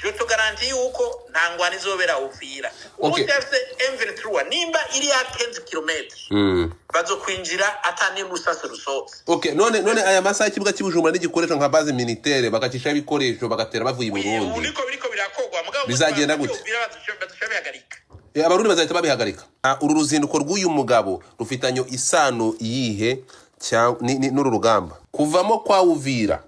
je to garanti yuko nta ngwani izobera Uvira. Ufite M23 nimba iri ya 15 km bazokwinjira atani rusase rusose. Okay, none aya masaha kibuga cy'Ibujumbura n'igikoresho nka base militaire bakacisha ibikoresho bagatera bavuye i Burundi. Biriko birakogwa mugabo bizagenda gute? Bazoshabihagarika. Abarundi bazahita babihagarika. Uru ruzinduko rw'uyu mugabo rufitanyo isano yihe n'uru rugamba kuvamo kwa Uvira.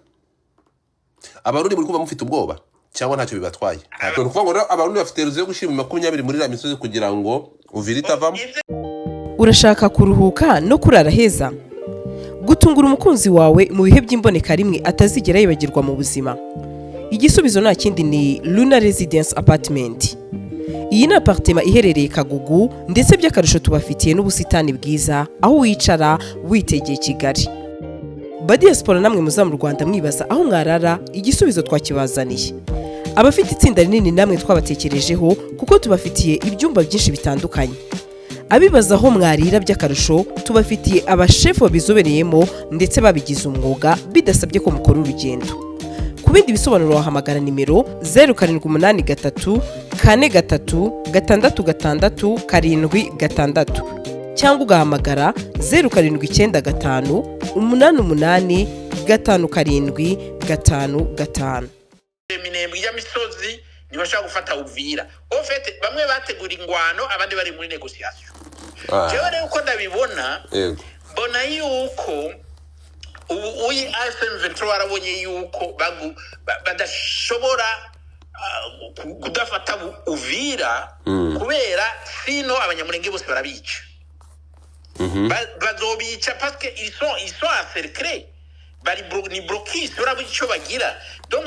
Abarundi muri kuba mufite ubwoba cyangwa ntacyo bibatwaye. Ntabwo kuvuga ngo abarundi bafite ruzo yo gushima 20 muri la misozi kugira ngo Uvira itavamo. Urashaka kuruhuka no kurara heza? Gutungura umukunzi wawe mu bihe by'imboneka rimwe atazigera yibagirwa mu buzima. Igisubizo nta kindi ni Luna Residence Apartment. Iyi ni apartment iherereye Kagugu ndetse by'akarusho tubafitiye n'ubusitani bwiza aho wicara witegeye Kigali. Badiaspora namwe muza mu Rwanda mwibaza aho mwarara, igisubizo twakibazaniye. Abafite itsinda rinini namwe twabatekerejeho kuko tubafitiye ibyumba byinshi bitandukanye. Abibaza aho mwarira by'akarusho tubafitiye abashefu babizobereyemo ndetse babigize umwuga bidasabye ko mukora urugendo. Ku bindi bisobanuro wahamagara nimero 0783 43 66 cyangwa ugahamagara 0795 88 5755. Minembwe y'amisozi ntibashaka gufata Uvira. Ofete bamwe bategura ingwano abandi bari muri negotiation. Jewe rero uko ndabibona mbona yuko uyi M23 warabonye yuko badashobora kudafata Uvira kubera sino abanyamurenge bose barabica. Bazobica parce que ils sont encerclés. Bari ni bloqués sur icyo bagira. Donc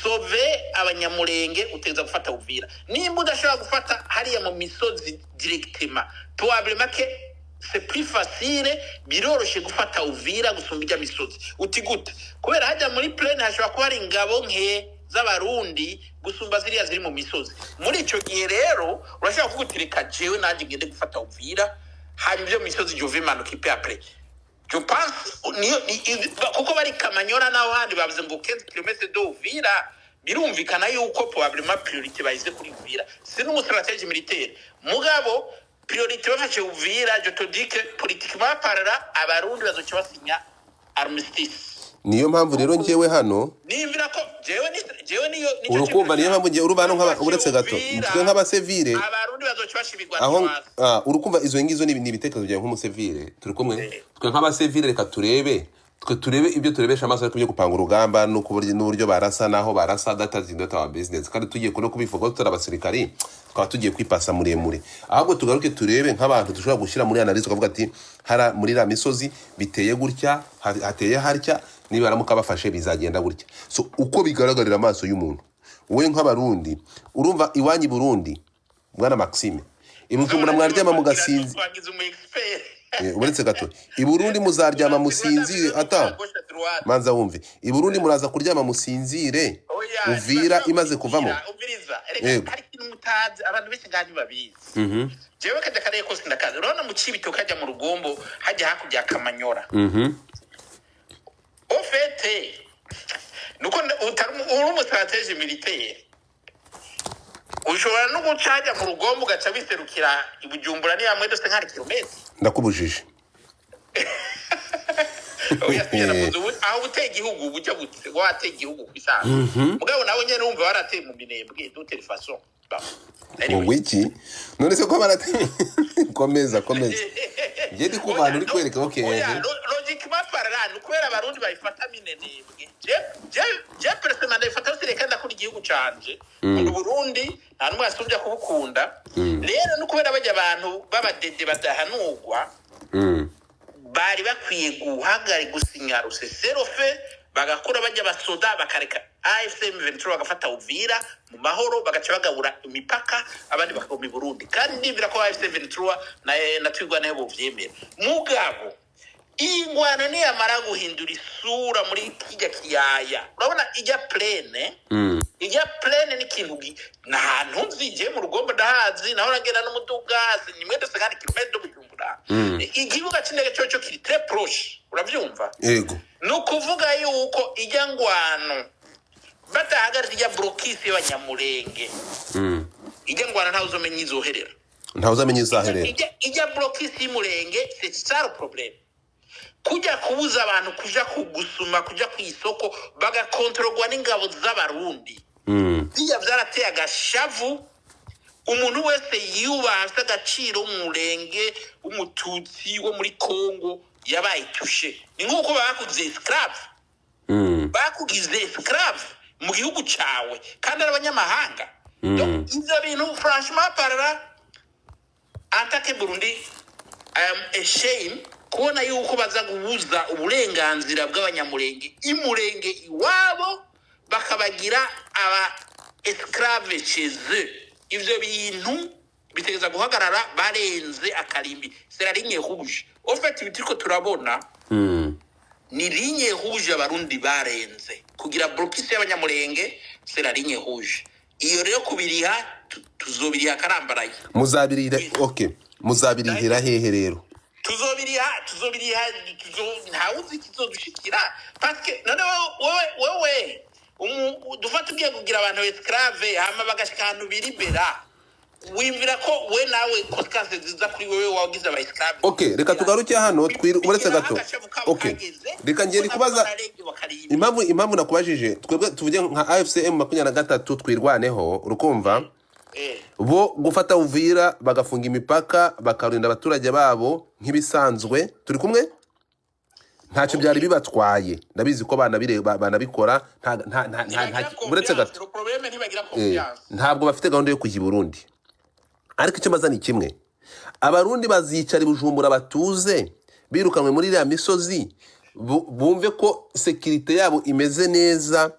sauver abanyamurenge uteza gufata Uvira. Nimba udashobora gufata hariya mu misozi directement, probablement que c'est plus facile biroroshe gufata Uvira gusumba ijya misozi. Uti gute? Kubera hajya muri plaine hashobora kuba ari ingabo nke z'abarundi gusumba ziriya ziri mu misozi. Muri ico gihe rero urashaka kugutirika jewe naje ngende gufata Uvira hari ibyo misozi Jove manuka ipe après. Je pense kuko bari Kamanyora naho handi bavuze ngo 15 km de Uvira birumvikana yuko probablement priorité bayize kuri Uvira. C'est une stratégie militaire. Mugabo priorité bafashe Uvira, je te dis que politiquement parlant abarundi bazoca basinya armistice. Niyo mpamvu rero njewe hano nimvira ko jewe niyo urukumva niyo mpamvu nje urubano nk'aba uretse gato twe nk'abasevile abarundi bazoca bashibigwa aho urukumva izo ngizo ni ibitekerezo bya nk'umusevile turi kumwe twe nk'abasevile reka turebe ibyo turebesha amaso ariko byo gupanga urugamba no kuburyo n'uburyo barasa naho barasa data zindota wa business kandi tugiye kuno kubivuga turi abasirikari twaba tugiye kwipasa muremure ahubwo tugaruke turebe nk'abantu dushobora gushyira muri analyse ukavuga ati hara muri la misozi biteye gutya hateye harya niba aramuka bafashe bizagenda gutya. So uko bigaragarira amaso y'umuntu wowe nk'abarundi urumva iwanyi Burundi bwana Maxime Ibujumbura mwaryama mugasinzi uretse gato Iburundi muzaryama musinzire ata manza wumve Iburundi muraza kuryama musinzire Uvira imaze kuvamo hari kintu mutazi abantu bese ngani babizi jewe kajya kare ko sindakazi urabona mu Cibito kajya mu Rugombo hajya hakujya Kamanyora au fait nuko uri mu stratégie militaire ushobora no gucaja mu Rugombo gaca biserukira Ibujumbura ni hamwe dose nk'ari kilometero ndakubujije oya nakuzu aho uteye igihugu bujya gute wateye igihugu kwisanga mugabo nawe nyene urumva warateye mu Minembwe de toute façon wiki none se ko barate komeza je ndi kubantu uri kwereka okay logiquement parlant ukwera abarundi bayifata Minembwe je personnellement ndayifata sirekanda kuri igihugu canje mu Burundi nta numwe asubya kubukunda rero n'ukubera bajya abantu babadede badahanurwa bari bakwiye guhagari gusinya ruseserofe bagakora bajya basoda bakareka AFM 23 bagafata Uvira mu mahoro bagaca bagabura imipaka abandi bakoma Burundi kandi ndivira ko AFM 23 na twigwa nayo buvyemera mugabo ingwano ni amara guhindura isura muri kijya kiyaya urabona ijya plane ni kintu nahantu nzije mu Rugombo ndahazi naho nagenda n'umudugazi nimwe dose kandi kimedo Bujumbura igibuga cy'indege cyo kiri très proche uravyumva yego no kuvuga yuko ijya ngwano urazi ya blokisi y'abanyamurenge ijya ngwana ntawe uzomenya izoherera ntawe uzamenya izaherera ijya blokisi y'umurenge c'est ça le problème kujya kubuza abantu kuja kugusuma kuja ku isoko bagakontororwa n'ingabo z'abarundi biya byarateye agashavu umuntu wese yubaha agaciro umurenge umututsi wo muri Kongo yabaye itushe ni nk'uko bakugize esclave bakugize esclave mu gihugu cyawe kandi ari abanyamahanga ibyo bintu franchement parlant atake Burundi I am ashamed kubona yuko baza guhuza uburenganzira bw'abanyamurenge imurenge iwabo bakabagira aba esclave chez eux ivyo bintu bitegeza guhagarara barenze akarimbi c'est la ligne rouge en fait ibituriko turabona ni ligne rouge abarundi barenze kugira blokisi y'abanyamurenge c'est la ligne rouge iyo rero kubiriha tuzobiriha karambaraye muzabirira okay muzabirihira hehe rero tuzobiriha ntawuzi kizodushikira parce que none wewe dufata ugiye kugira abantu esclave hama bagashika ahantu biribera wimvira ko we nawe konsequences ziza kuri wewe wagize aba esclave okay reka tugaruke hano uretse gato okay reka ngiye kubaza impamvu nakubajije twebwe tuvuge nka AFCM 23 twirwaneho urukumva bo gufata Uvira bagafunga imipaka bakarinda abaturage babo nk'ibisanzwe turi kumwe ntacyo byari bibatwaye ndabizi ko banabikora uretse gato ntabwo bafite gahunda yo kujya i Burundi ariko icyo maza ni kimwe abarundi bazicara i Bujumbura batuze birukanwe muri iriya misozi bumve ko sekirite yabo imeze neza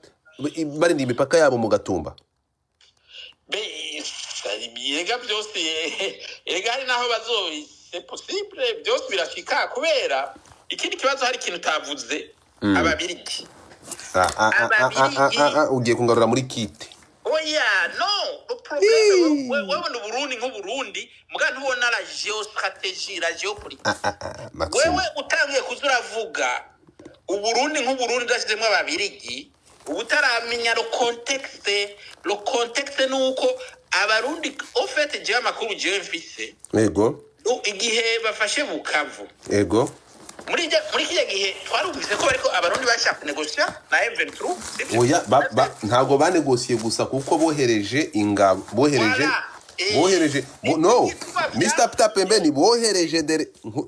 barinda imipaka yabo mu Gatumba yega byose yega hari naho bazobi c'est possible byose birashika kubera ikindi kibazo hari ikintu tavuze ababirigi ugiye kungarura muri kite oya no le problème wewe no Burundi nk'Uburundi muga ntubona la géostratégie la géopolitique wewe utangiye kuzuravuga Uburundi nk'Uburundi dashyizemo ababirigi ubutaramenya le contexte nuko abarundi en fait je amakuru je mfise yego igihe bafashe Bukavu yego muri kiya gihe twarumvise ko bariko abarundi bashaka negotiate na M23 oya ntago banegosiye gusa kuko bohereje ingabo bohereje no Mr Peter Pembeni bohereje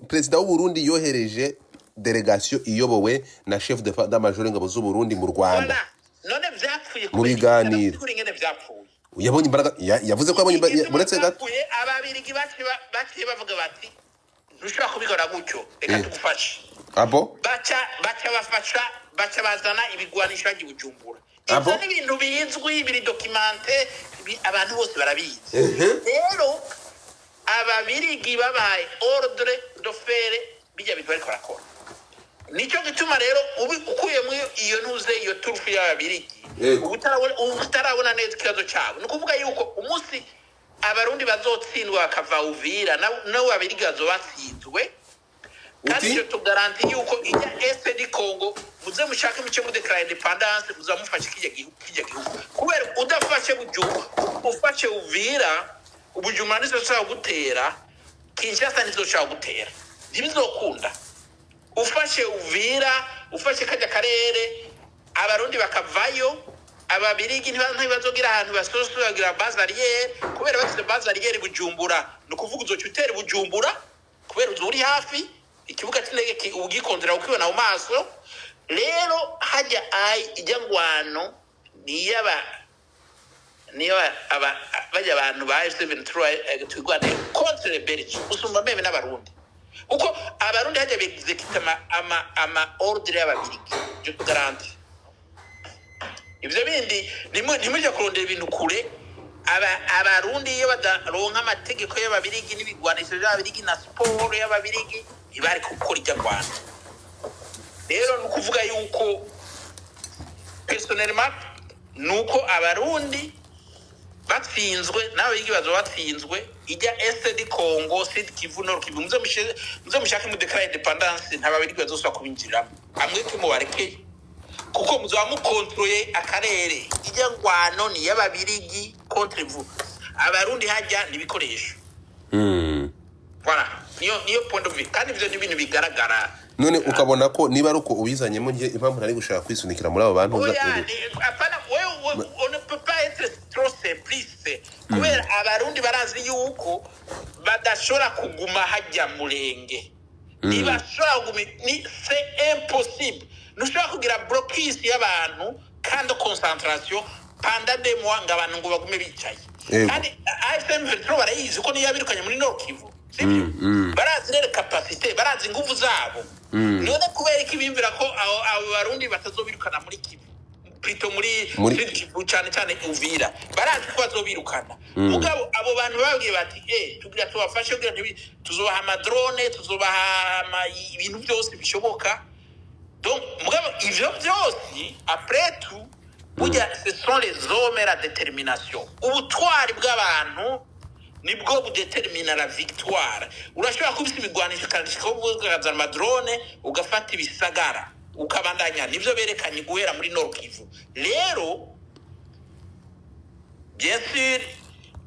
president w'u Burundi yohereje delegation iyobowe na chef d'état-major ingabo z'u Burundi mu Rwanda none vyapfuye mu biganiro yabonye imbaraga yavuze ko yabonye buretse gato ababirigi baciye bavuga bati ntushobora kubikora gutyo reka tugufashe abo baca bazana ibigwanisho bagiye Bujumbura ivyo ni ibintu bizwi biri documenté abantu bose barabizi rero ababirigi babaye ordre de faire bijya bintu bariko barakora nico gituma rero ukuyemo iyo ntuze iyo turufu y'ababirigi ubutarabona neza ikibazo cyabo ni kuvuga yuko umunsi abarundi bazotsindwa bakava Uvira nawe ababirigi bazobatsinzwe kandi icyo tugaranti yuko ijya Est du Congo muze mushake muce mu declare independence muzamufashe kijya gihugu kubera udafashe ufashe Uvira Ubujumbura nizoshaka gutera Kinshasa nizoshaka gutera ntibizokunda ufashe Uvira ufashe kajya karere abarundi bakavayo ababirigi ntibazogira ahantu basosogira base arrière kubera bafite base arrière Bujumbura no kuvuga uzocutera Bujumbura kubera uzuri hafi ikibuga cy'indege ugikondera ukibona mu maso rero hajya ijya ngwano niyo bajya abantu ba F23 twigwane contre les Belges usumba meme n'abarundi uko abarundi hajya execute ama ordre y'ababirigi je garanti ivyo bindi nimuje kurondera ibintu kure abarundi iyo badaronka amategeko y'ababirigi n'ibigwanisho y'ababirigi na sport y'ababirigi ibari gukora ijya Rwanda rero nukuvuga yuko personnellement nuko abarundi batsinzwe n'ababirigi batsinzwe ijya Est du Congo Sud Kivu Nord Kivu muze mushake mu declare independence ntababirigi bazoswa kubinjiramo amwe ko mubarekeye kuko muzaba mukontroye akarere ijya ngwano ni y'ababirigi contre vous abarundi hajya nibikoresho voilà niyo point de vue kandi ivyo ni ibintu bigaragara none ukabona ko niba ari uko ubizanyemo ngiye impamvu nari gushaka kwisunikira muri abo bantu apana on ne peut pas être trop simpliste kubera abarundi barazi yuko badashobora kuguma hajya murenge ntibashobora kuguma c'est impossible ntushobora kugira blocus y'abantu kandi concentration pendant des mois ngo abantu ngo bagume bicaye kandi AFM 23 barayizi ko niyo yabirukanye muri Nord Kivu sibyo barazi rero capacité barazi ingufu zabo none kubera ko ibimvira ko abo barundi batazobirukana muri Kivu plutôt muri Kivu cyane cyane Uvira barazi ko bazobirukana mugabo abo bantu babwiye bati tugira tubafashe kugira tuzobaha amadrone tuzobaha ibintu byose bishoboka donc mugabo ivyo byose après tout burya ce sont les hommes et la détermination ubutwari bw'abantu nibwo budetermina la victoire urashobora kubisa ibigwanisho kandi ukavuga amadrone ugafata ibisagara ukabandanya nivyo berekanye guhera muri Nord Kivu rero bien sûr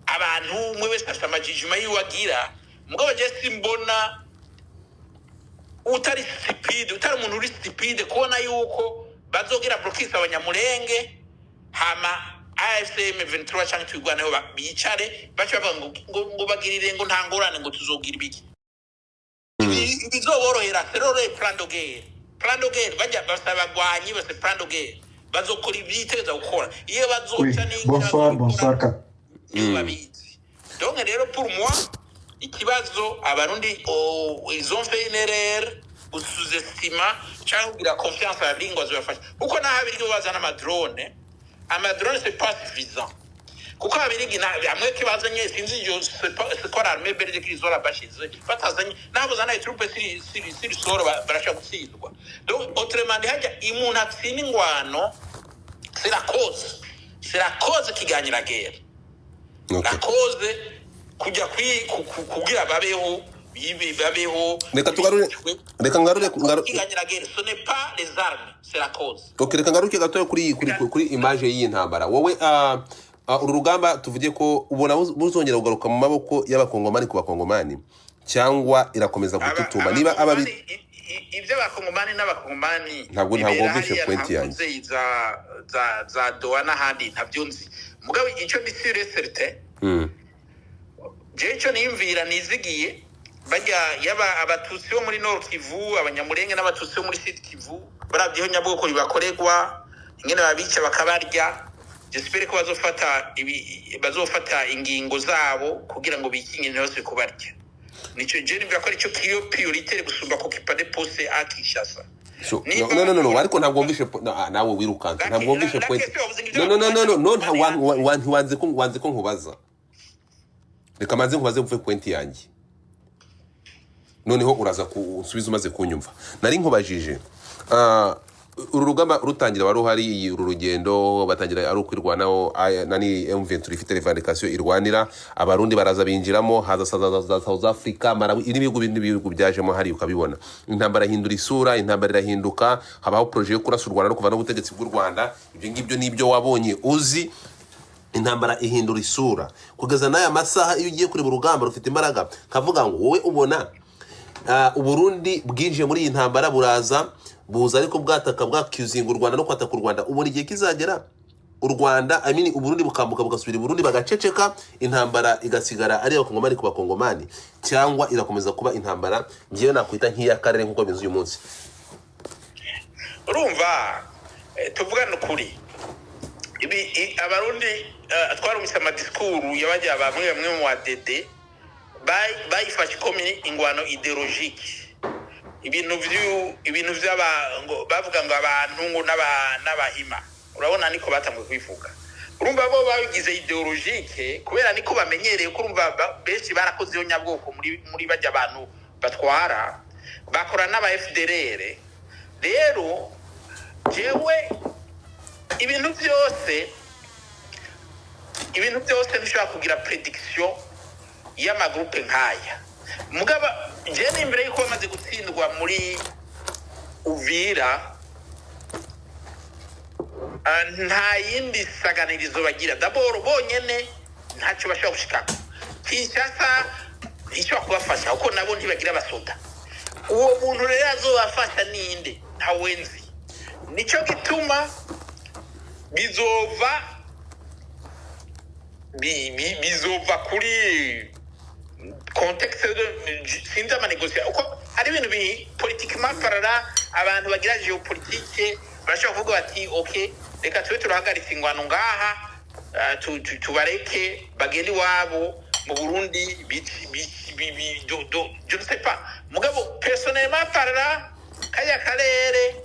abantu umwe wese afite amajijima yiwagira mugabo je simbona utari stupide utari umuntu uri stupide kubona yuko bazogira blocus abanyamurenge hama AFM 23 cyangwa twigwaneho bicare bacha ngo bagirire ngo ntangorane ngo tuzogira ibiki bizoborohera serore plan de guerre bajya basaba bagwanyi base plan de guerre bazokora ibyiteza gukora iyo bazoca bonsoir babizi donc rero pour moi ikibazo abarundi ils ont fait une erreur sous-estima cyangwa kugira confiance à lingua zibafasha uko nahabiryo bazana amadrone c'est pas suffisant kuko abirigi amwe kibazanye sinzi yo c'est quoi l'armée belge qui zola bashize batazanye nabo zana troupe siri soro barasha gutsindwa donc autrement hajya imuntu atsini ngwano c'est la cause kiganyira guerre la cause kujya kugira babeho reka ngarure ce n'est pas les armes c'est la cause reka ngaruke gatoya kuri image y'iyi ntambara wowe uru rugamba tuvuge ko ubona buzongera kugaruka mu maboko y'abakongomani ku bakongomani cyangwa irakomeza gututuma niba ibyo abakongomani n'abakongomani ntabwo wumvishe point yanjye za doa n'ahandi ntabyo nzi mugabo icyo bisire certain jecho niyumvira nizigiye bajya yaba abatutsi bo muri Nord Kivu abanyamurenge n'abatutsi bo muri Sud Kivu baravyeho nyabwoko bibakoregwa ingene babica bakabarya j'espère ko bazofata ingingo zabo kugira ngo bikinge byose kubarya nico je nibyo ko arico kiyo priorité gusumba ko kipade poste a Kinshasa no ariko ntabwo wumvishe nawe wirukanze ntabwo wumvishe point no wanze ko nkubaza reka manze nkubaze mvuye point yanjye noneho uraza kusubiza umaze kunyumva nari nkubajije uru rugamba rutangira wari uhari uru rugendo batangira ari ukwirwanaho nani M23 ifite revendication irwanira abarundi baraza binjiramo haza South Africa Malawi ibihugu byajemo hari ukabibona intambara hindura isura intambara irahinduka habaho projet yo kurasa u Rwanda no kuva no butegetsi bw'u Rwanda ibyo ngibyo nibyo wabonye uzi intambara ihindura isura kugeza n'aya masaha iyo ugiye kuri urugamba rufite imbaraga kavuga ngo wowe ubona Uburundi bwinjiye muri iyi ntambara buza ariko bwataka bwakyuzinga u Rwanda no kwataka u Rwanda ubona igihe kizagera u Rwanda Uburundi bukambuka bugasubira Burundi bagaceceka intambara igasigara ari abakongomani ku bakongomani cyangwa irakomeza kuba intambara ngiye nakwita nk'iyakarere nkuko bivuze uyu munsi urumva tuvugana ukuri ibi abarundi twarumisa amadiskuru yabajya bamwe mu ADD bayifashe komini ingwano ideologique ibintu by'abango bavuga ngo abantu ngo n'abahima urabona niko batamwe kwivuga urumva bo bagize ideologique kubera niko bamenyereye ko urumva benshi barakoze yo nyabwoko muri bajya abantu batwara bakora n'aba FDLR rero jewe ibintu byose nshaka kugira prediction y'amagroupe nkaya mugaba je nimbere yuko bamaze gutsindwa muri Uvira nta yindi saganirizo bagira d'abord bonyene ntacyo bashaka gushikako Kinshasa icyo kubafasha uko nabo ntibagira abasoda uwo muntu rero azobafasha ninde ntawenzi nico gituma bizova kuri contexte sinzi amanegosiyo uko hari ibintu politiquement parara abantu bagira geopolitique bashaka kuvuga bati okay reka tube turahagaritse ingwano ngaha tubareke bagende iwabo mu Burundi je ne sais pas mugabo personnellement parara kaya karere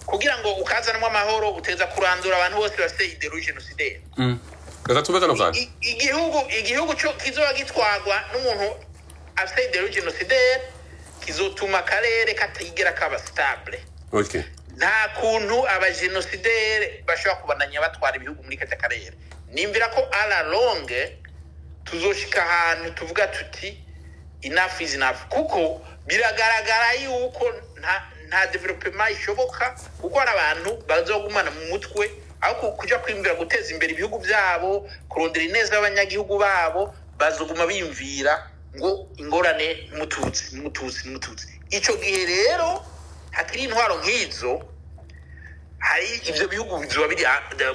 kugira ngo ukazanamo amahoro uteza kurandura abantu bose bafite ideologie génocidaire Kaza tubeka no cyane igihugu cyo kizoba gitwagwa n'umuntu afite ideologie génocidaire kizotuma karere katigera kaba stable. Okay. Nta kuntu abagenocidere bashobora kubananya batwara ibihugu muri kata karere. Nimvira ko ala longue tuzoshika ahantu tuvuga tuti enough is enough kuko biragaragara yuko nta development ishoboka kuko ari abantu bazogumana mu mutwe aho kuja kwimbira guteza imbere ibihugu byabo kurondera ineza y'abanyagihugu babo bazoguma bimvira ngo ingorane mututsi ico gihe rero hakiri intwaro nk'izo hari ivyo bihugu bizoba biri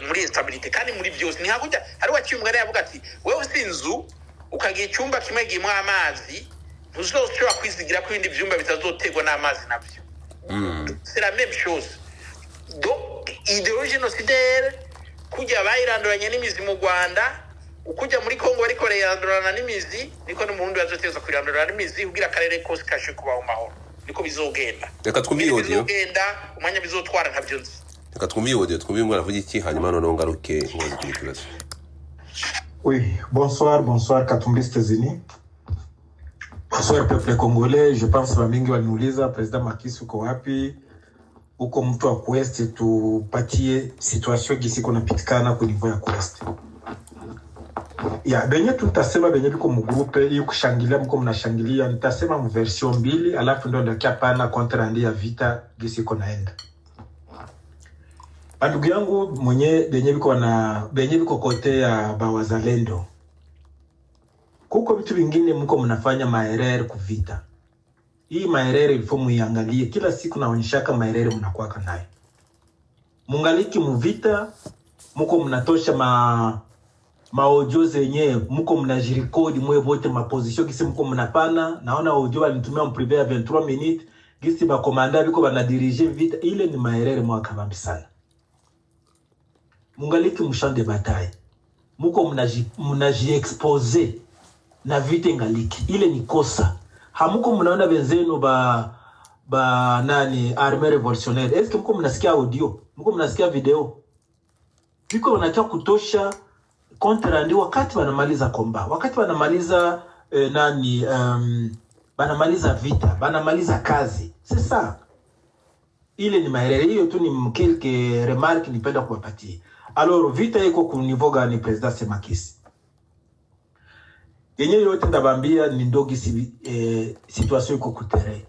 muri instability kandi muri byose ni hakurya hari wacyumwe yavuga ati wewe usinzu ukagira icyumba kimwe gimwe amazi uzoshobora kwizigira ko ibindi byumba bitazotegwa n'amazi navyo c'est la même chose donc idéologie génocidaire kujya bayiranduranye n'imizi mu Rwanda ukujya muri Kongo bari koreyandurana n'imizi niko no mu Burundi bazoteza kwirandurana n'imizi kugira akarere kose kashe kubaho mahoro niko bizogenda reka twumviye audio bizogenda umwanya bizotwara ntabyo nzi reka twumviye audio twumviye ngo aravuga iki hanyuma none ngaruke ngozi kwikibazo. Oui, bonsoir Katumbi Stezini. Bonsoir peuple congolais, je pense bamingi waniuliza president Makisi uko wapi? Uko mtu wa Quest tupatie situation gisi kuna pitikana kwa niveau ya Quest. Ya benye tutasema benye biko mu groupe hiyo kushangilia mko mnashangilia nitasema mu version 2 alafu ndo ndakia pana kontra ya vita gisi konaenda. Ndugu yangu mwenye benye biko kote ya bawazalendo. Kuko vitu vingine mko mnafanya maerere kuvita. Hii maerere ilifo muiangalie kila siku naonyeshaka maerere mnakuwa nayo. Mungaliki muvita mko mnatosha audio zenye mko mnajirikodi mwe vote ma position gisi mko mnapana naona audio walitumia mprivé ya 23 minutes gisi ba komanda biko bana diriger vita ile ni maerere mwaka vambi sana. Mungaliki mchamp de bataille muko mnaji expose na vita ngaliki ile ni kosa. Hamuko mnaona wenzenu ba nani armée révolutionnaire. Est-ce que mko mnasikia audio? Mko mnasikia video? Biko wanataka kutosha kontra ndio wakati wanamaliza komba. Wakati wanamaliza banamaliza vita, banamaliza kazi. C'est ça. Ile ni maerere hiyo tu ni quelques remarques nipenda kuwapatia. Alors vita iko ku niveau gani president Semakisi? Yenye yote ndabambia ni ndogi situation iko kutere.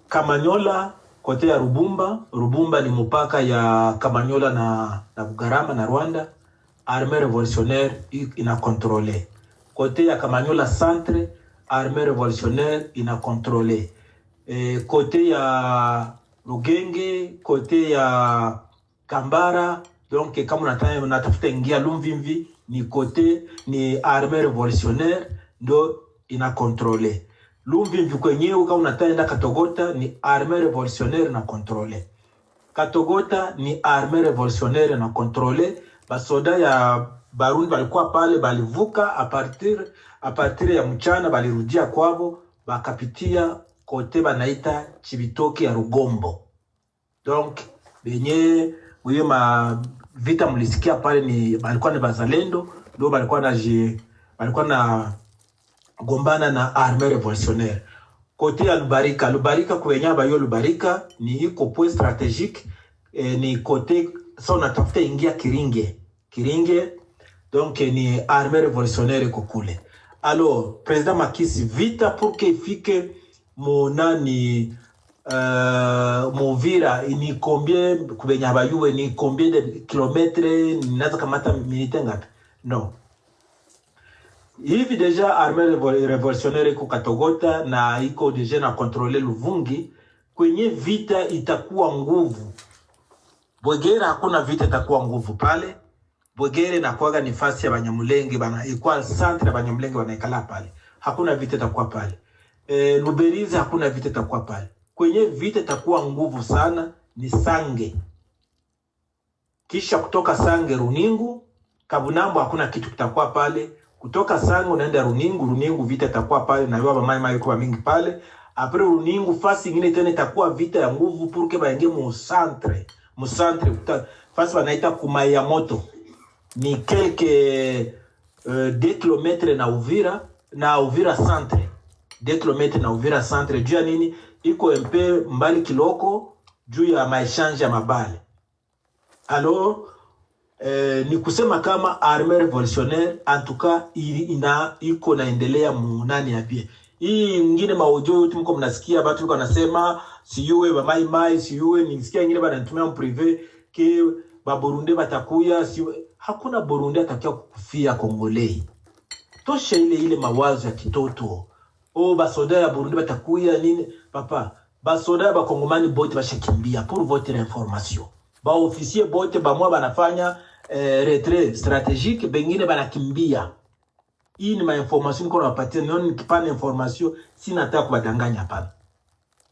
Kamanyola kote ya Rubumba ni mpaka ya Kamanyola na Bugarama na Rwanda. Armée révolutionnaire ina contrôler. Kote ya Kamanyola centre, armée révolutionnaire ina contrôler. Kote ya Rugenge, kote ya Kambara, donc kama unatafuta ingia Lumvimvi ni kote ni armée révolutionnaire ndo ina contrôler. Lumvimvi kwenyewe kama unataenda Katogota ni armée révolutionnaire na contrôler. Katogota ni armée révolutionnaire na contrôler. Basoda ya Barundi walikuwa pale balivuka a partir ya mchana balirudia kwabo bakapitia kote banaita Chibitoke ya Rugombo. Donc benye uye ma vita mlisikia pale ni balikuwa ni bazalendo ndio balikuwa na gombana na armée révolutionnaire. Kote ya Lubarika kuenya bayo Lubarika ni iko point stratégique ni kote sa unatafuta ingia Kiringe donc ni armée révolutionnaire iko kule. Alors président Makisi vita pour que ifike monani Muvira ni combien kubenya habayuwe ni combien de kilomètres ninaza kamata minute ngapi? No. Hivi deja armée révolutionnaire iko Katogota na iko deja na contrôler Luvungi, kwenye vita itakuwa nguvu. Bwegera hakuna vita itakuwa nguvu pale. Bwegere na kuaga ni fasi ya Banyamulenge bana ikuwa centre ya Banyamulenge wanaikala pale. Hakuna vita itakuwa pale. Luberizi hakuna vita itakuwa pale. Kwenye vita itakuwa nguvu sana ni Sange. Kisha kutoka Sange Runingu, Kabunambo hakuna kitu kitakuwa pale. Kutoka Sange unaenda Runingu vita itakuwa pale na yaba mai kwa mingi pale. Apre Runingu fasi nyingine tena itakuwa vita ya nguvu pour que baingie mu centre fasi wanaita Kumaya Moto. Ni quelques 2 km na Uvira centre. 2 km na Uvira centre juu ya nini? Iko mpe mbali kiloko juu ya maishange ya mabale. Alors ni kusema kama armée révolutionnaire en tout cas iko naendelea munani ya pia. Hii nyingine maojo mko mnasikia watu wanasema siuwe ba mai siuwe, nisikia nyingine banatumia privé ke ba Burundi batakuya siuwe. Hakuna Burundi atakia kufia Kongolei. Tosha ile mawazo ya kitoto. Basoda ya Burundi batakuya nini? Papa, basoda ba Kongomani bote bashakimbia pour votre information. Ba officier bote ba mwa banafanya retrait stratégique, bengine banakimbia. Hii ni ma information niko nawapatia, nioni kipana information sina nataka kubadanganya hapa.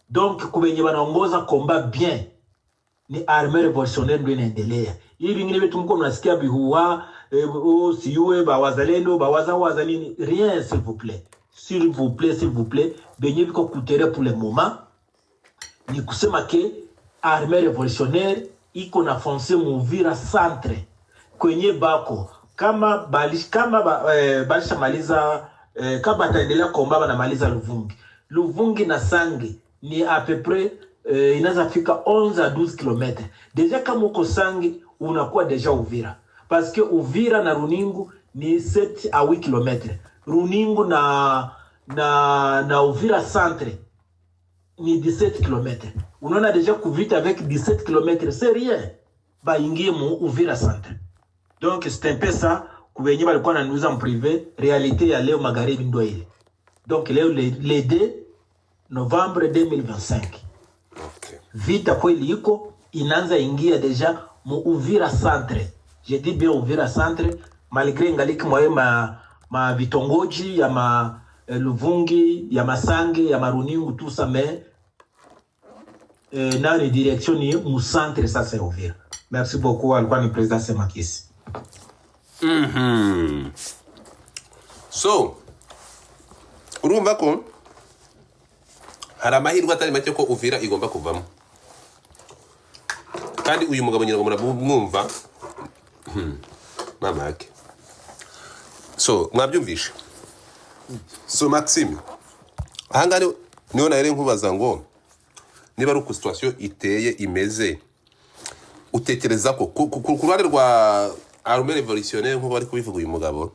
Donc kubenye banaongoza combat bien ni armée révolutionnaire ndio inaendelea. Hii vingine vitu mko mnasikia bihuwa siuwe ba wazalendo ba waza nini, rien s'il vous plaît benye biko kutere pour le moment ni kusema ke armée révolutionnaire iko na foncer Muvira centre kwenye bako kama balisha maliza kama ataendelea komba na maliza Luvungi na Sange ni à peu près inaza fika 11 à 12 km. Déjà kama uko Sange unakuwa deja Uvira, parce que Uvira na Runingu ni 7 à 8 km. Runingu na Uvira centre ni 17 km. Unaona deja kuvita avec 17 km, c'est rien. Ba ingie mu Uvira centre. Donc c'est un peu ça kubenye balikuwa nanuza en privé, réalité ya leo magharibi ndo ile. Donc leo le 2 novembre 2025. Okay. Vita kweli iko inaanza ingia deja mu Uvira centre. Je dis bien Uvira centre, malgré ngaliki mwaye ma vitongoji ya Luvungi, ya Masange, ya Maruningu, tout ça, mais dans les directions ni mu centre, ça c'est Uvira. Merci beaucoup alikuwa ni président Semakisi. So urumva ko hari amahirwe atari make ko Uvira igomba kuvamo, kandi uyu mugabo nyina mwumva mama yake. So mwabyumvishe. So Maxime, ahangane niho nare nkubaza ngo niba ari ku situation iteye imeze utekereza ko ku ruhande rwa armée révolutionnaire nko bari kubivuga uyu mugabo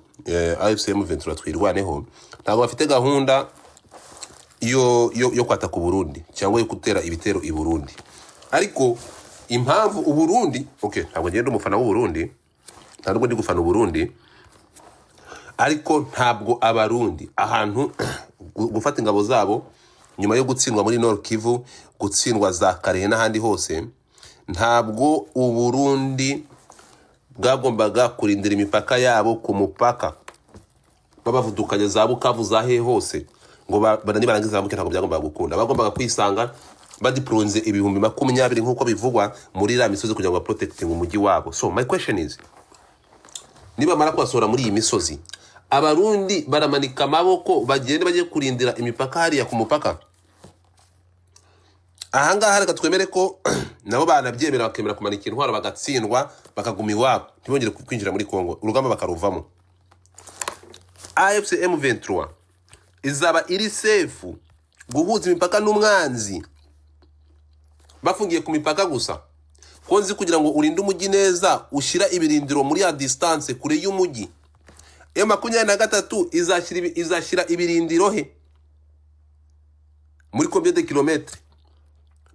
AFC M23 twirwaneho ntabwo bafite gahunda yo kwata ku Burundi cyangwa yo gutera ibitero i Burundi, ariko impamvu u Burundi ntabwo ngenda umufana w'u Burundi, ntabwo ndi gufana u Burundi, ariko ntabwo abarundi ahantu gufata ingabo zabo nyuma yo gutsindwa muri Nord Kivu, gutsindwa za Karehe n'ahandi hose, ntabwo u Burundi bwagombaga kurindira imipaka yabo ku mupaka babavudukanya za Bukavu za he hose ngo barani barangiza bamuke, ntabwo byagombaga gukunda. Bagombaga kwisanga badipronze ibihumbi 20 nkuko bivugwa muri la misozi kugira ngo protecting umujyi wabo. So my question is, niba mara kwasora muri iyi misozi abarundi baramanika amaboko bagende bagiye kurindira imipaka hariya ku mupaka? Ahangaha reka twemere ko nabo banabyemera bakemera kumanika intwaro bagatsindwa bakaguma iwabo ntibongere kwinjira muri Kongo, urugamba bakaruvamo. AFC M23 izaba iri safe guhuza imipaka n'umwanzi bafungiye ku mipaka gusa? Konzi kugira ngo urinde umujyi neza ushira ibirindiro muri ya distance kure y'umujyi. M23 izashira ibirindiro he muri combien de kilomètres?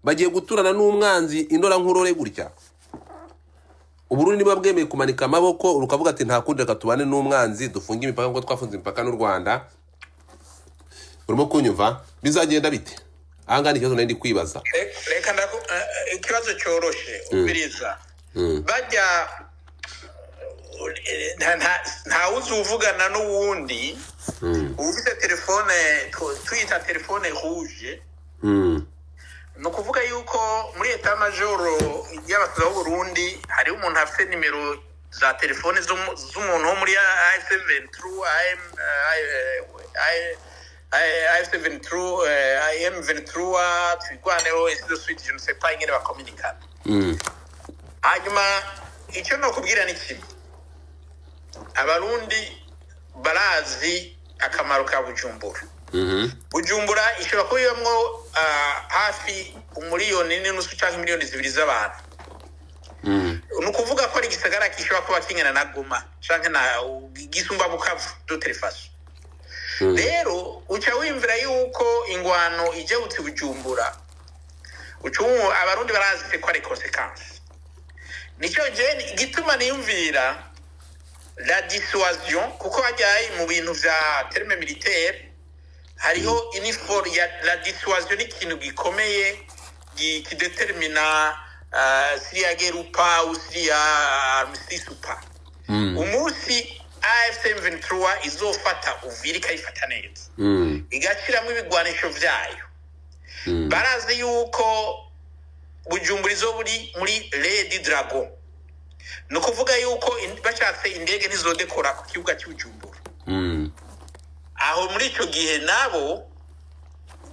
bagiye guturana n'umwanzi indora nkurore gutya. Uburundi niba bwemeye kumanika amaboko urukavuga ati nta kundi reka tubane n'umwanzi dufunge imipaka ngo twafunze imipaka n'u Rwanda, urimo kunyumva bizagenda bite? Ahanga ni cyo ndi kwibaza. Reka ikibazo cyoroshe ubiriza bajya nta uzuvugana n'uwundi ufite telefone twita telefone rouge. No kuvuga yuko muri eta majoro y'abasoza b'u Burundi hari umuntu afite nimero za telefone z'umuntu wo muri I7 through I7 through IM23 twigwaneho isizo suite je ne sais pas ingene bakomunikana. Hanyuma icyo no kubwira ni kimwe, abarundi barazi akamaro ka Bujumbura. Bujumbura ishobora kubibamwo hafi umiliyoni n'inusu cyangwa miliyoni 2 z'abantu. Nukuvuga ko ari gisagara kishobora kuba kingana na Goma canke na gisumba Bukavu de telefaso. Rero uca wimvira yuko ingwano ije uti Bujumbura abarundi barazi ko ari consequence. Nico je gituma niyumvira la dissuasion kuko hajyaye mu bintu vya terme militaire hariho unifor ya la dissuasion ikintu gikomeye kidetermina siya gerupa usiya armistisupa. Umunsi AFC/M23 izofata Uvira ikayifata neza igashiramo ibigwanisho vyayo, barazi yuko Bujumbura izoburi muri Red Dragon. No kuvuga yuko bashatse indege ntizodekora ku kibuga cy'Ubujumbura. Aho muri ico gihe nabo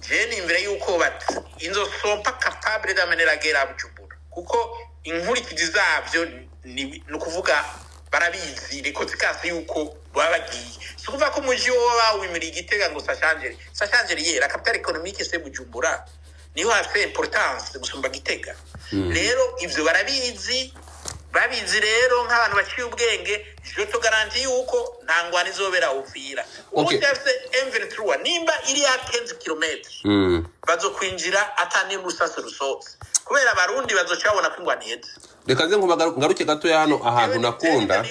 je nimbere yuko bati inzo sompa capable d'amener la guerre à Bujumbura kuko inkurikizi zavyo ni kuvuga barabizi rekotikasi yuko babagiye. So kuvuga ko muji wowe wimiri Gitega ngo Sachangeri yera capital économique c'est Bujumbura niho afite importance gusumba Gitega. Rero ivyo barabizi rero nk'abantu baciye ubwenge je to garantie yuko ntangwana izobera Uvira. Ubutafse M23 nimba iri ya 10 km bazokwinjira atani musase rusose kubera abarundi bazocabona ko ingwani yeze. Reka nze ngaruke gato ya hano ahantu nakunda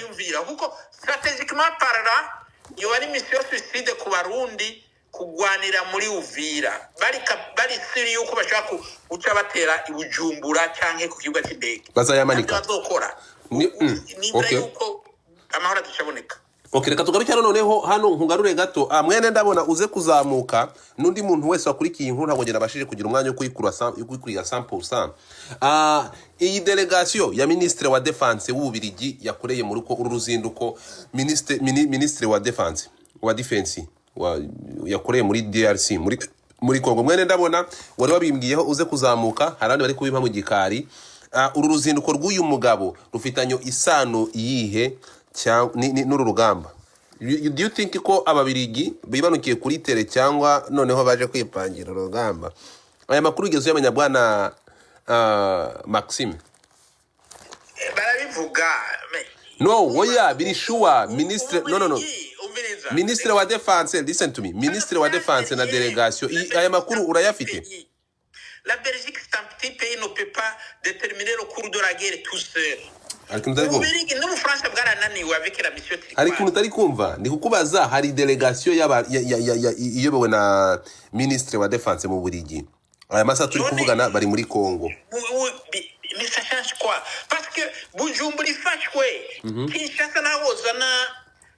kuko strategiquement parlant yo ari mission suicide ku barundi kugwanira muri Uvira bari siri yuko bashaka guca batera Ibujumbura canke ku kibuga cy'indege bazayamanika bazokora okay yuko amahoro dushaboneka. Okay, reka tugaruke noneho hano nkugarure gato mwene ndabona uze kuzamuka nundi muntu wese wakurikiye inkuru ntabwo ngera bashije kugira umwanya wo kuyikurira 100%. Iyi delegation ya ministre wa defense w'Ububirigi yakoreye muri ko uru ruzinduko ministre wa defense yakoreye muri DRC muri Kongo. Mwene ndabona wari wabimbwiyeho uze kuzamuka harandi bari kubimpa mu gikari. Uru ruzinduko rw'uyu mugabo rufitanyo isano yihe n'uru rugamba? Do you think ko ababirigi bibanukiye kuri tere cyangwa noneho baje kwipangira urugamba? Aya makuru igezo y'abanyabwana Maxime barabivuga no oya birishuwa ministre no ministre wa defense, listen to me, ministre wa defense na delegation aya makuru urayafite? La Belgique c'est un petit pays, ne peut pas déterminer le cours de la guerre tout seul. Ariko mutari kumva ndi kukubaza hari delegation iyobowe na ministre wa defense mu Bubiligi. Aya masa turi kuvugana bari muri Kongo. Mais ça change quoi? Parce que Bujumbura ifashwe Kinshasa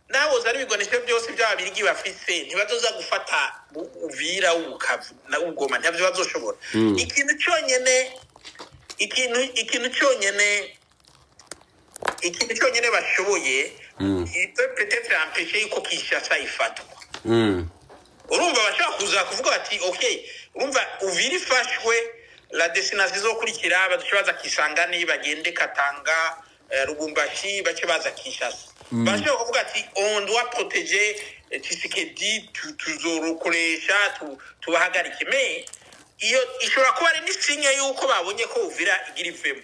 nawoza n'ibigwanisho byose by'ababirigi bafise ntibazoza gufata Uvira ubukavu na Ugoma ntabyo bazoshobora. Ikintu cyonyene bashoboye peut-être empêcher yuko Kinshasa ifatwa. Urumva bashaka kuza kuvuga bati okay urumva Uvira ifashwe la destination zokurikira badushobora Kisangani bagende Katanga Lubumbashi bace baza Kinshasa. Bashaka kuvuga ati on doit protéger Tshisekedi tuzorukoresha tubahagarike me iyo ishobora kuba ari n'isinya yuko babonye ko Uvira igira ivemo.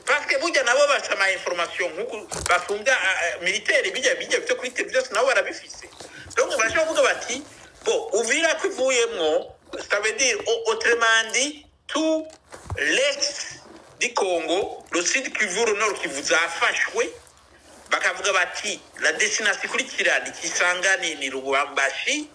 Parce que burya nabo basama information nkuko bafunga militaire bijya byo kuri television nabo barabifise. Donc bashaka kuvuga bati bo Uvira kwivuyemwo ça veut dire autrement dit tout l'est du Congo, le sud Kivu, le nord Kivu zafashwe bakavuga bati la destination ikurikira ni Kisangani ni Lubumbashi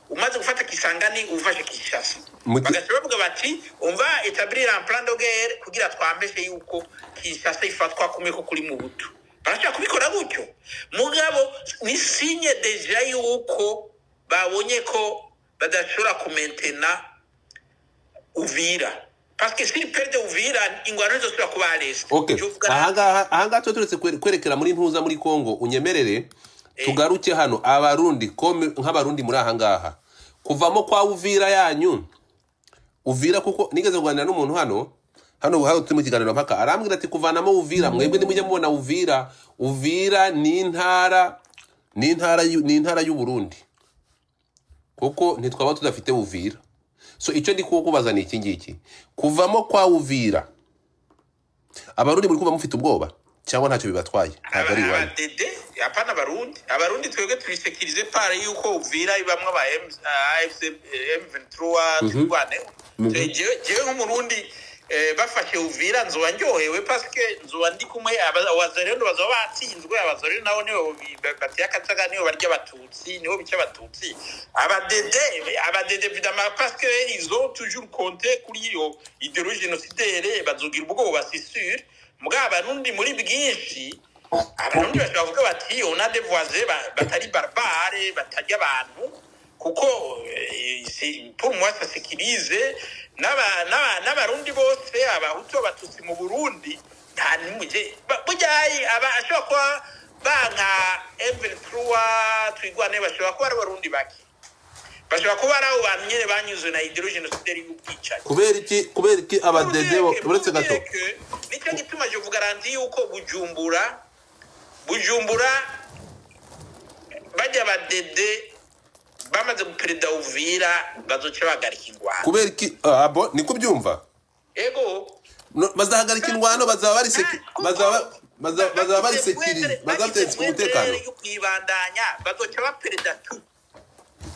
umaze gufata Kisangani ufashe Kinshasa bagaca bavuga bati on va établir un plan de guerre kugira twambeshe yuko Kinshasa ifatwa kumeko kuri mu butu barashaka kubikora gutyo mugabo ni signe deja yuko babonye ko badashobora kumentena Uvira parce que s'il perde Uvira ingwano zosubira kuba arese okay ahanga turetse kwerekera muri ntuza muri Kongo unyemerere tugaruke hano abarundi nk'abarundi muri ahangaha kuvamo kwa Uvira yanyu Uvira kuko nigeze kuganira n'umuntu hano turi mu kiganiro mpaka arambwira ati kuvanamo Uvira mwebwe nimujye mubona Uvira ni intara y'u Burundi kuko ntitwaba tudafite Uvira so icyo ndi kukubaza ni iki ngiki kuvamo kwa Uvira abarundi muri kuva mufite ubwoba cyangwa ntacyo bibatwaye ntabwo ari iwanyu apana abarundi twebwe turisekirize pare yuko Uvira ibamwe aba AFC M23 turwane jewe nk'umurundi bafashe Uvira nzoba ndyohewe parce que nzoba ndi kumwe abazarendo bazoba batsinzwe abazarendo nabo nibo batiya katsaga nibo barya abatutsi nibo bice abatutsi abadede évidemment parce que ils ont toujours compté kuri iyo idéologie génocidaire bazogira ubwoba c'est sûr mugabo abarundi muri bwinshi abarundi bashobora kuvuga bati on a des voisins batari barbare batarya abantu kuko pour moi ça sécurise n'abarundi bose abahutu abatutsi mu Burundi nta nimuje bujayi ashobora kuba banka M23 twigwane bashobora kuba ari abarundi baki bashobora kuba ari abo bantu nyene banyuze na idéologie génocidaire y'ubwicanyi kubera iki abadede uretse gato nicyo gituma je vuga garanti yuko Bujumbura bajya abadede bamaze guperida Uvira bazoca bahagarika ingwano kubera iki abo niko byumva ego bazahagarika ingwano bazaba bari sekirize bazatetse umutekano yo kwibandanya bazoca baperida tu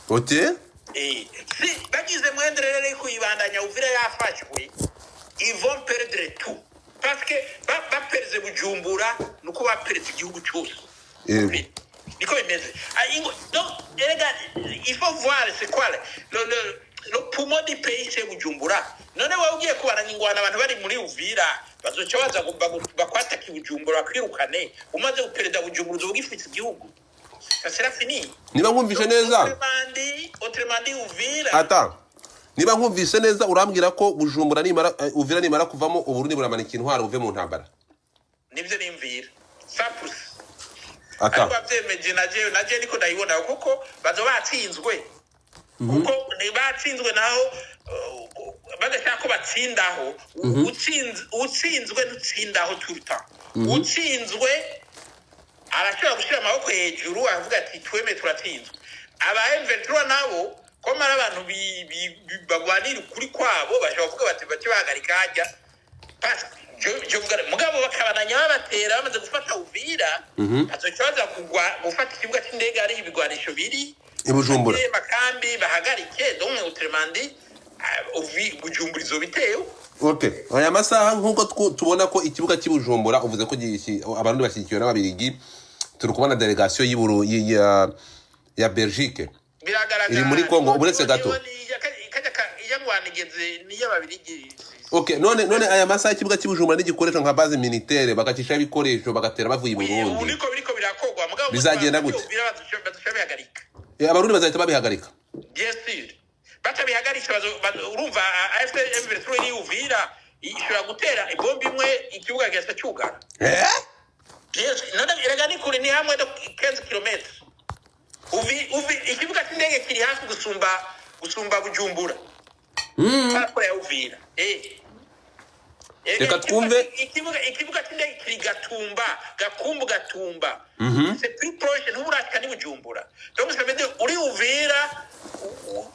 okay si bagize mwenderere yo kwibandanya Uvira yafashwe ils vont perdre tout parce que bapereze Bujumbura nuko bapereze igihugu cyose niko bimeze donc il faut voir c'est quoi le poumon du pays c'est Bujumbura none wowe ugiye kubaranga ingwana abantu bari muri Uvira bazoca baza bakwataka Bujumbura kwirukane umaze gupereza Bujumbura uzogifitse igihugu ça sera fini niba nkumvishe neza autrement dit Uvira ata niba nkumvishe neza urambwira ko Bujumbura Uvira nimara kuvamo Uburundi buramanika intwaro buve mu ntambara nibyo nimvira sapus ata abavyemeje naje niko ndayibona kuko bazo batsinzwe kuko batsinzwe naho bagashaka ko batsindaho utsinzwe dutsindaho turuta utsinzwe arashobora gushira amaboko hejuru avuga ati tweme turatsinzwe aba M23 nabo ko mara abantu bagwanira kuri kwabo bashobora kuvuga bati bace bahagarika hajya mugabo bakabananya babatera bamaze gufata Uvira azocaza gufata ikibuga cy'indege ari ibigwanisho biri Bujumbura makambi bahagarike donc autrement dit Bujumbura izobiteyo okay aya masaha nkuko tubona ko ikibuga cy'Ibujumbura uvuze ko abarundi bashyikiwe n'ababirigi turi kubona delegation ya Belgique iri muri Congo uretse gato okay none aya masaha ikibuga cy'Ibujumbura n'igikoresho nka base militaire bakacisha ibikoresho bagatera bavuye mu Burundi biriko birakogwa mugabo bizagenda gute bihagarika abarundi bazahita babihagarika bien sûr batabihagarika urumva AFC M23 ni Uvira ishobora gutera ibombi imwe ikibuga gisa cyugara yes none iragani kuri ni hamwe 15 km ikibuga cy'indege kiri hafi gusumba Bujumbura para ya Uvira reka twumve ikibuga cy'indege kiri Gatumba c'est plus proche n'urashika ni Bujumbura donc ça veut dire uri Uvira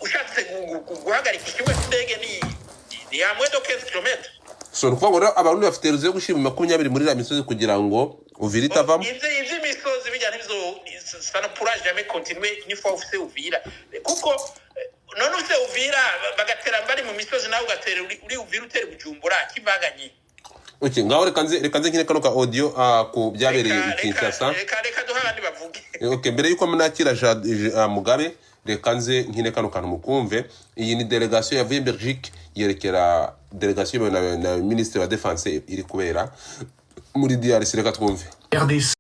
ushatse guhagarika ikibuga cy'indege ni hamwe do 15 km so nukuvuga abarundi bafite ruzo yo gushima 20 muri la misozi kugira ngo Uvira itavamo ivyo misozi bijyana ivyo ça ne pourra jamais continuer une fois ufite Uvira kuko none use uvira bagatera bari mu misozi nawe ugatera uri uvira utera Bujumbura kivaganye. Okay, ngaho reka nze nkine kano ka audio ku byabereye i Kinshasa. Reka duha abandi bavuge. Okay, mbere yuko munakira Mugabe reka nze nkine kano kantu mukumve. Iyi ni delegation yavuye Belgique yerekera delegation na ministre wa défense iri kubera muri DRC. Reka twumve. RDC